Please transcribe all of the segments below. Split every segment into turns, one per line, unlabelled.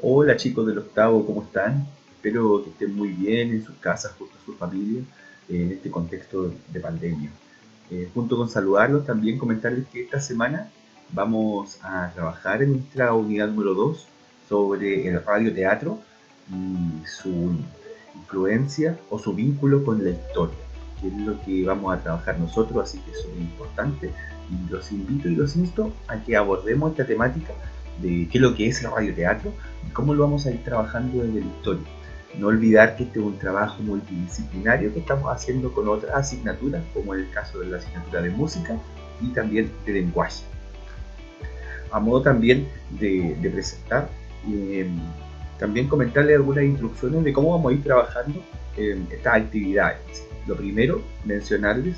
Hola chicos del octavo, ¿cómo están? Espero que estén muy bien en sus casas, junto a su familia, en este contexto de pandemia. Junto con saludarlos, también comentarles que esta semana vamos a trabajar en nuestra unidad número 2 sobre el radioteatro y su influencia o su vínculo con la historia, que es lo que vamos a trabajar nosotros, así que eso es muy importante. Y los invito y los insto a que abordemos esta temática de qué es lo que es el radioteatro y cómo lo vamos a ir trabajando desde la historia. No olvidar que este es un trabajo multidisciplinario que estamos haciendo con otras asignaturas, como en el caso de la asignatura de música y también de lenguaje. A modo también de presentar, eh, también comentarles algunas instrucciones de cómo vamos a ir trabajando estas actividades. Lo primero, mencionarles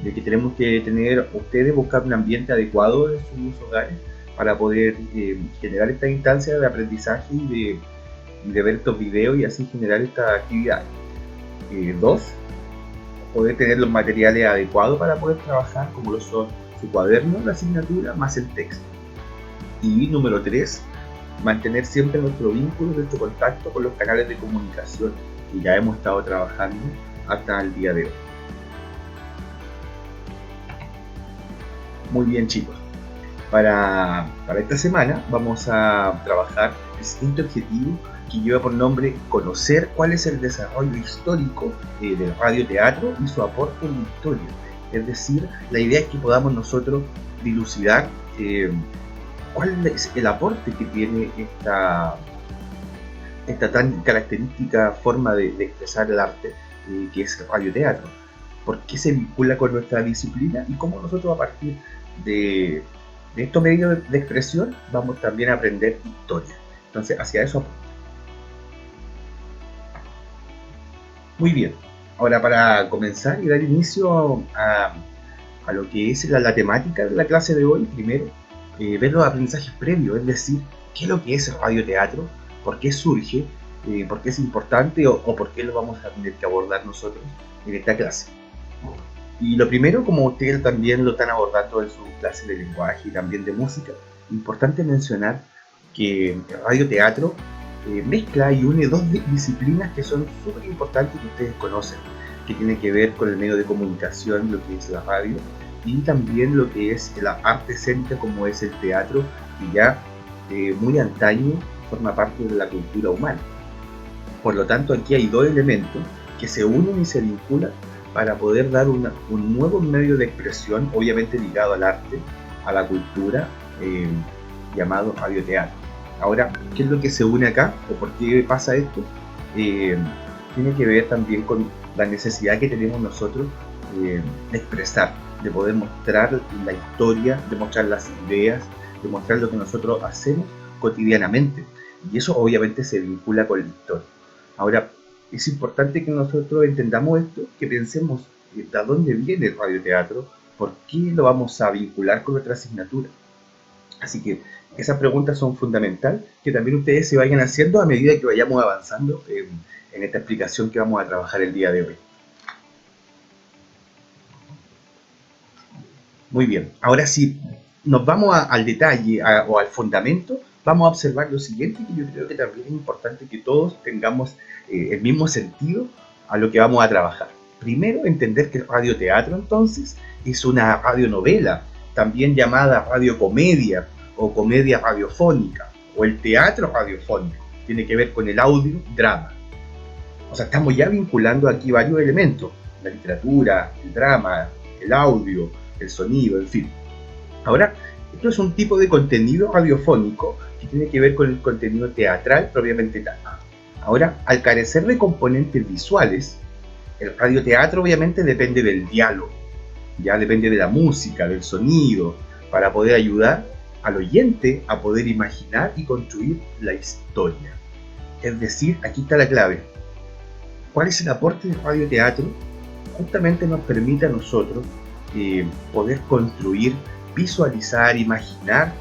de que tenemos que tener, ustedes buscar un ambiente adecuado en sus hogares para poder generar esta instancia de aprendizaje y de ver estos videos y así generar estas actividades. Dos, poder tener los materiales adecuados para poder trabajar, como lo son su cuaderno, la asignatura, más el texto. Y número 3, mantener siempre nuestro vínculo, nuestro contacto con los canales de comunicación que ya hemos estado trabajando hasta el día de hoy. Muy bien chicos, para esta semana vamos a trabajar el siguiente objetivo que lleva por nombre conocer cuál es el desarrollo histórico del radioteatro y su aporte en la historia. Es decir, la idea es que podamos nosotros dilucidar cuál es el aporte que tiene esta tan característica forma de expresar el arte que es el radioteatro. ¿Por qué se vincula con nuestra disciplina y cómo nosotros a partir de estos medios de expresión vamos también a aprender historia? Entonces, hacia eso. Muy bien. Ahora, para comenzar y dar inicio a lo que es la temática de la clase de hoy, primero, ver los aprendizajes previos, es decir, qué es lo que es el radioteatro, por qué surge, por qué es importante o por qué lo vamos a tener que abordar nosotros en esta clase. Y lo primero, como ustedes también lo están abordando en su clase de lenguaje y también de música, importante mencionar que el radioteatro mezcla y une dos disciplinas que son súper importantes que ustedes conocen, que tiene que ver con el medio de comunicación, lo que es la radio, y también lo que es la arte escénica como es el teatro, que ya muy antaño forma parte de la cultura humana. Por lo tanto, aquí hay dos elementos que se unen y se vinculan para poder dar un nuevo medio de expresión, obviamente ligado al arte, a la cultura, llamado radioteatro. Ahora, ¿qué es lo que se une acá o por qué pasa esto? Tiene que ver también con la necesidad que tenemos nosotros de expresar, de poder mostrar la historia, de mostrar las ideas, de mostrar lo que nosotros hacemos cotidianamente. Y eso obviamente se vincula con la historia. Ahora, es importante que nosotros entendamos esto, que pensemos de dónde viene el radioteatro, por qué lo vamos a vincular con nuestra asignatura. Así que esas preguntas son fundamentales, que también ustedes se vayan haciendo a medida que vayamos avanzando en esta explicación que vamos a trabajar el día de hoy. Muy bien, ahora sí, nos vamos al detalle o al fundamento, vamos a observar lo siguiente, que yo creo que también es importante que todos tengamos el mismo sentido a lo que vamos a trabajar. Primero, entender que el radioteatro entonces es una radionovela, también llamada radiocomedia o comedia radiofónica, o el teatro radiofónico, tiene que ver con el audio drama. O sea, estamos ya vinculando aquí varios elementos, la literatura, el drama, el audio, el sonido, en fin. Ahora, esto es un tipo de contenido radiofónico que tiene que ver con el contenido teatral propiamente tal. Ahora, al carecer de componentes visuales, el radioteatro obviamente depende del diálogo, ya depende de la música, del sonido, para poder ayudar al oyente a poder imaginar y construir la historia. Es decir, aquí está la clave. ¿Cuál es el aporte del radioteatro? Justamente nos permite a nosotros poder construir, visualizar, imaginar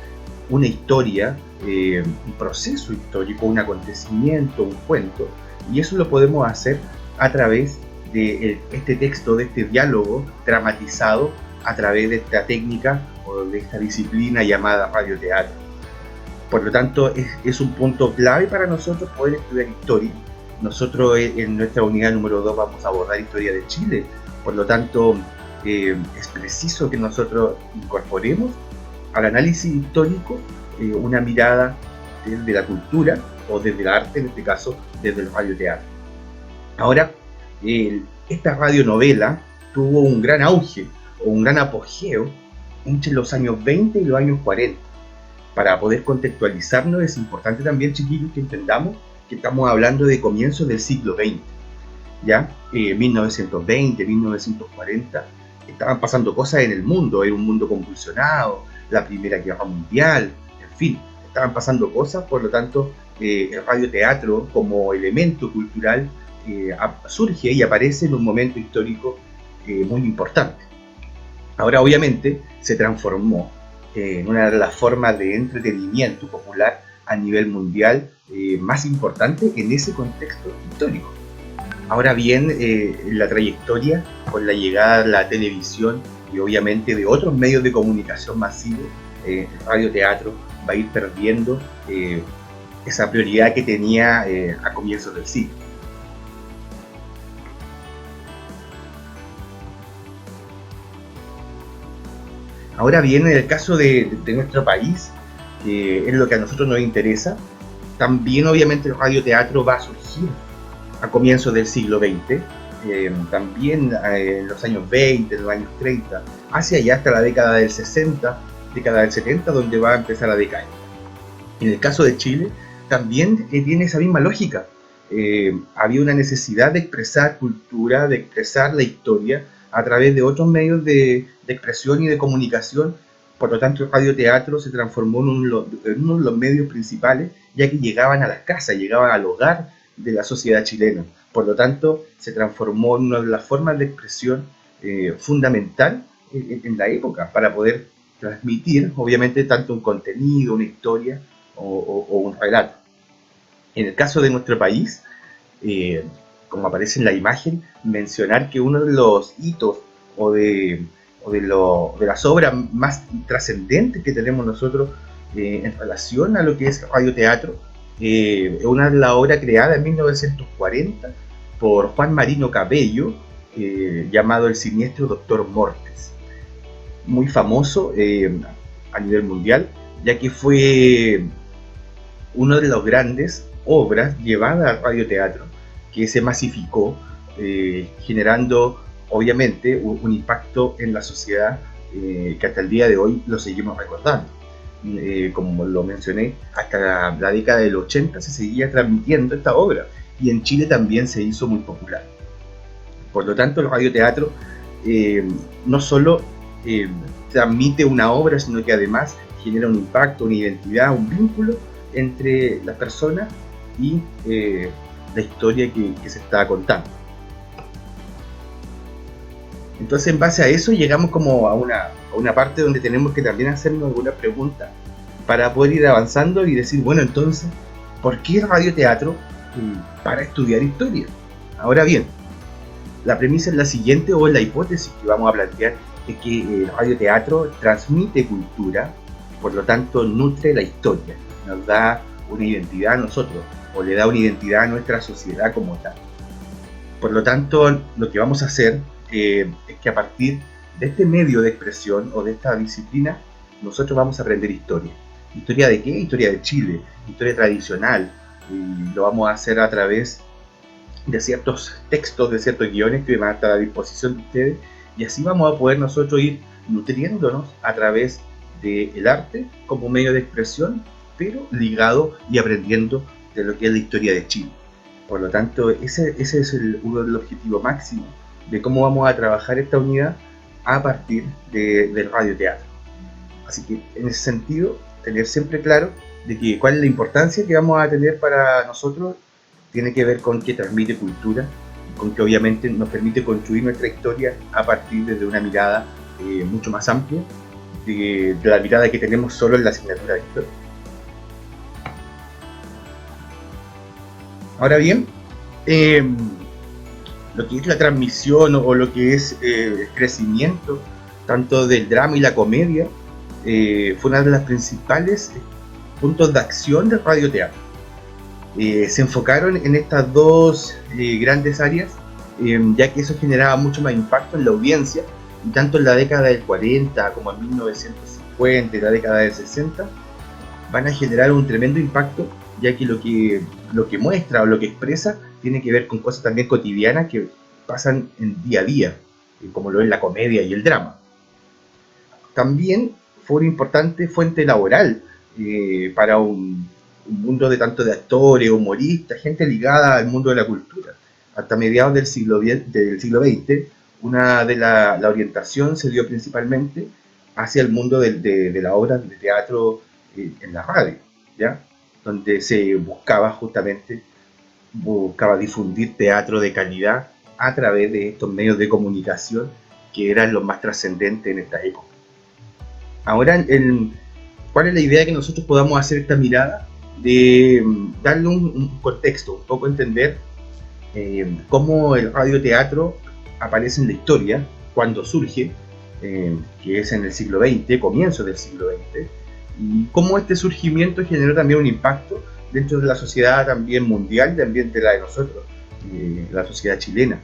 una historia, un proceso histórico, un acontecimiento, un cuento, y eso lo podemos hacer a través de este texto, de este diálogo dramatizado a través de esta técnica o de esta disciplina llamada radioteatro. Por lo tanto, es un punto clave para nosotros poder estudiar historia. Nosotros en nuestra unidad número 2 vamos a abordar historia de Chile. Por lo tanto, es preciso que nosotros incorporemos al análisis histórico una mirada desde la cultura o desde el arte, en este caso desde el radioteatro. Ahora, esta radionovela tuvo un gran auge o un gran apogeo entre los años 20 y los años 40. Para poder contextualizarnos es importante también, chiquillos, que entendamos que estamos hablando de comienzos del siglo XX, ¿ya? 1920, 1940, estaban pasando cosas en el mundo, era un mundo convulsionado, la Primera Guerra Mundial, en fin, estaban pasando cosas, por lo tanto, el radioteatro como elemento cultural surge y aparece en un momento histórico muy importante. Ahora, obviamente, se transformó en una de las formas de entretenimiento popular a nivel mundial más importante en ese contexto histórico. Ahora bien, la trayectoria con la llegada de la televisión y obviamente de otros medios de comunicación masivos, el radioteatro va a ir perdiendo esa prioridad que tenía a comienzos del siglo. Ahora bien, en el caso de nuestro país, que es lo que a nosotros nos interesa, también obviamente el radioteatro va a surgir a comienzos del siglo XX, también en los años 20, en los años 30, hacia allá hasta la década del 60, década del 70, donde va a empezar a decaer. En el caso de Chile, también tiene esa misma lógica. Había una necesidad de expresar cultura, de expresar la historia a través de otros medios de expresión y de comunicación. Por lo tanto, el radioteatro se transformó en uno de los medios principales, ya que llegaban a las casas, llegaban al hogar de la sociedad chilena. Por lo tanto, se transformó en una de las formas de expresión fundamental en la época, para poder transmitir, obviamente, tanto un contenido, una historia o un relato. En el caso de nuestro país, como aparece en la imagen, mencionar que uno de los hitos o de las obras más trascendentes que tenemos nosotros en relación a lo que es el radioteatro, es una de las obras creadas en 1940 por Juan Marino Cabello, llamado El siniestro Doctor Mortis. Muy famoso a nivel mundial, ya que fue una de las grandes obras llevadas al radioteatro que se masificó, generando obviamente un impacto en la sociedad que hasta el día de hoy lo seguimos recordando. Como lo mencioné, hasta la década del 80 se seguía transmitiendo esta obra y en Chile también se hizo muy popular. Por lo tanto, el radioteatro no solo transmite una obra, sino que además genera un impacto, una identidad, un vínculo entre las personas y la historia que se está contando. Entonces, en base a eso, llegamos como a una parte donde tenemos que también hacernos alguna pregunta para poder ir avanzando y decir, bueno, entonces, ¿por qué el radioteatro para estudiar historia? Ahora bien, la premisa es la siguiente, o la hipótesis que vamos a plantear, es que el radioteatro transmite cultura, por lo tanto nutre la historia, nos da una identidad a nosotros, o le da una identidad a nuestra sociedad como tal. Por lo tanto, lo que vamos a hacer es que a partir de este medio de expresión o de esta disciplina, nosotros vamos a aprender historia. ¿Historia de qué? Historia de Chile, historia tradicional, y lo vamos a hacer a través de ciertos textos, de ciertos guiones que van a estar a disposición de ustedes, y así vamos a poder nosotros ir nutriéndonos a través del arte como medio de expresión, pero ligado y aprendiendo de lo que es la historia de Chile. Por lo tanto, ese es uno de los objetivos máximos de cómo vamos a trabajar esta unidad a partir del radioteatro. Así que en ese sentido, tener siempre claro de que cuál es la importancia que vamos a tener para nosotros tiene que ver con que transmite cultura, con que obviamente nos permite construir nuestra historia a partir de una mirada mucho más amplia de la mirada que tenemos solo en la asignatura de historia. Ahora bien, lo que es la transmisión o lo que es el crecimiento tanto del drama y la comedia fue una de las principales puntos de acción del radioteatro. Se enfocaron en estas dos grandes áreas, ya que eso generaba mucho más impacto en la audiencia, y tanto en la década del 40 como en 1950 y la década del 60 van a generar un tremendo impacto, ya que lo que muestra o lo que expresa tiene que ver con cosas también cotidianas que pasan en día a día, como lo es la comedia y el drama. También fue una importante fuente laboral para un mundo de tanto de actores, humoristas, gente ligada al mundo de la cultura. Hasta mediados del siglo XX, la orientación se dio principalmente hacia el mundo de la obra de teatro en la radio, ¿ya? Donde se buscaba difundir teatro de calidad a través de estos medios de comunicación que eran los más trascendentes en esta época. Ahora, ¿cuál es la idea de que nosotros podamos hacer esta mirada? De darle un contexto, un poco entender cómo el radioteatro aparece en la historia, cuando surge, que es en el siglo XX, comienzo del siglo XX, y cómo este surgimiento generó también un impacto dentro de la sociedad también mundial y también de la de nosotros, la sociedad chilena,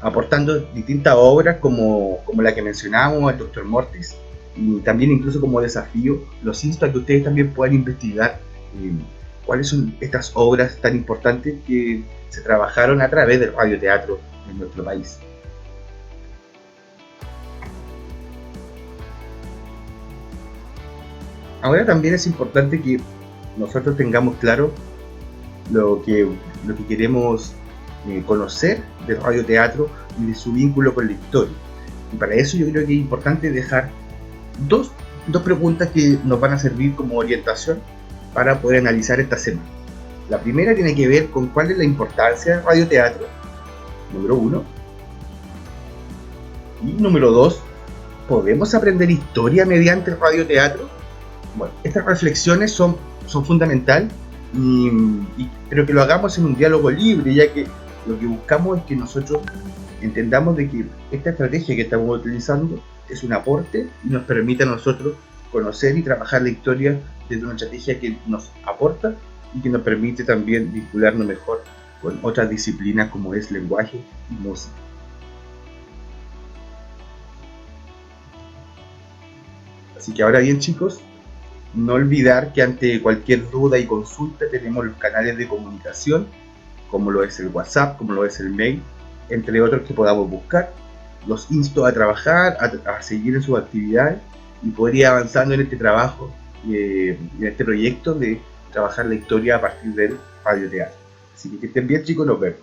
aportando distintas obras como la que mencionábamos, el Dr. Mortis, y también incluso como desafío los insto a que ustedes también puedan investigar cuáles son estas obras tan importantes que se trabajaron a través del radioteatro en nuestro país. Ahora también es importante que nosotros tengamos claro lo que queremos conocer del radioteatro y de su vínculo con la historia. Y para eso yo creo que es importante dejar dos preguntas que nos van a servir como orientación para poder analizar esta semana. La primera tiene que ver con cuál es la importancia del radioteatro, número 1. Y número 2, ¿podemos aprender historia mediante el radioteatro? Bueno, estas reflexiones son fundamentales y pero que lo hagamos en un diálogo libre, ya que lo que buscamos es que nosotros entendamos de que esta estrategia que estamos utilizando es un aporte y nos permite a nosotros conocer y trabajar la historia desde una estrategia que nos aporta y que nos permite también vincularnos mejor con otras disciplinas como es lenguaje y música. Así que ahora bien, chicos, no olvidar que ante cualquier duda y consulta tenemos los canales de comunicación, como lo es el WhatsApp, como lo es el mail, entre otros que podamos buscar. Los insto a trabajar, a seguir en sus actividades y poder ir avanzando en este trabajo, en este proyecto de trabajar la historia a partir del radioteatro. Así que estén bien, chicos, nos vemos.